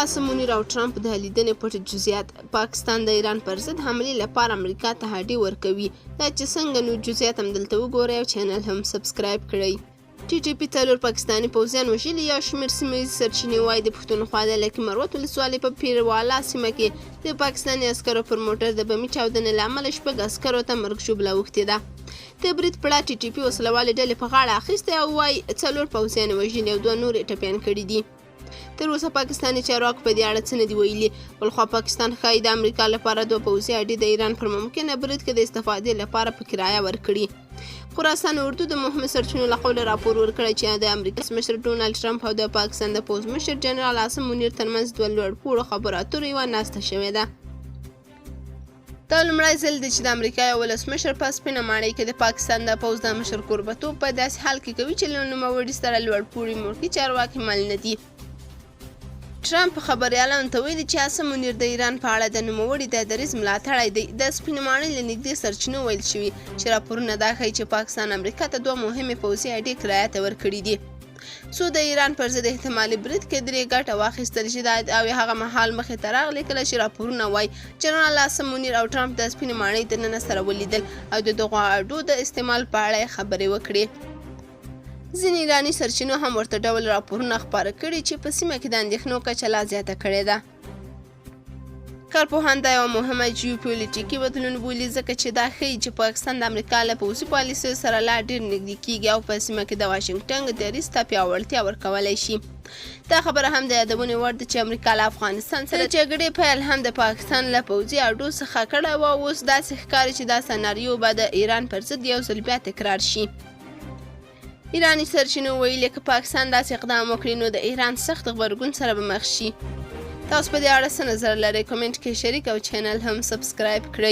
عاصم منیر او ټرمپ د لیدنې پټ جزئیات. پاکستان د ایران پر ضد حملې لپاره امریکا ته هډې ورکوي. دا چې څنګه نو جزئیات هم دلته وګورئ او چینل هم سبسکرایب کړئ. ټي ټي پي څلور پاکستاني پوځیان وژلي. یو شمېر سیمهییزې سرچینې وایي د پښتونخوا د لکي مروت ولسوالۍ په پیروالا سیمه کې د پاکستاني عسکرو پر موټر د بمي چاودنې له امله 6 عسکرو ته مرګ ژوبله اوښتې ده. د برید پړه ټي ټي پي وسلوالې ډلې په غاړه اخیستی او وایي 4 پوځیان وژلي او 2 نور یې ټپیان کړي دي. تر اوسه پاکستاني چارواکو په دې اړه څه نه دي ویلي. بلخوا پاکستان ښایي د امریکا لپاره 2 پوځي اډې د ایران پر ممکنه برید کې د استفادې لپاره په کرایه ورکړي. خراسان اردو د مهمو سرچینو له قوله راپور ورکړی چې د امریکا مشر ډونالډ ټرمپ او د پاکستان د پوځ مشر جنرال عاصم منیر ترمنځ 2 لوړپوړو خبرو اترو یوه ناسته شوې ده. دا لومړی ځل دی چې د امریکا یو ولسمشر په سپینه ماڼۍ کې د پاکستان د پوځ د مشر کوربتوب په داسې حال کې کوي چې له نوموړي سره لوړپوړي ملکي چارواکي مل نه دي. ټرمپ خبریالانو ته ویلي چې عاصم منیر د ایران په اړه د نوموړي د دریځ ملاتړی دی. د سپینې ماڼۍ له نږدې سرچینو ویل شوي چې راپورونه دا ښیي چې پاکستان امریکا ته 2 مهمې پوځي اډې کرایه ته ورکړي دي. څو د ایران پر ضد احتمالي برید کې 3 ګټه واخیستل شي او هغه مهال مخې ته راغلی کله چې راپورونه وایي جنرال عاصم منیر او ټرمپ د سپینې ماڼۍ دننه سره ولیدل او د دغو اډو د استعمال په اړه خبرې وکړې. ځینې ایراني سرچینو هم ورته ډول راپورونه خپاره کړي چې په سیمه کې د اندېښنو کچه لا زیاته کړې ده. کارپوهان دا یوه مهمه جیوپولیټیکي بدلون بولي ځکه چې دا ښیي چې پاکستان د امریکا له پوځي پالیسیو سره لا ډېر نږدې کیږي او په سیمه کې د واشنګټن دریځ ته پیاوړتیا ورکولی شي. دا خبره هم د یادونې وړ ده چې امریکا له افغانستان سره جګړې پیل هم د پاکستان له پوځي اډو څخه کړی و او اوس داسې ښکاري چې دا سناریو به د ایران پر ضد یو ځل بیا تکرار شي. ایراني سرچینو ویلي که پاکستان داسې اقدام وکړي نو د ایران سخت غبرګون سره به مخ شي. تاسو په دې اړه څه نظر لرئ؟ کمنټ کې شریک او چینل هم سبسکرایب کړئ.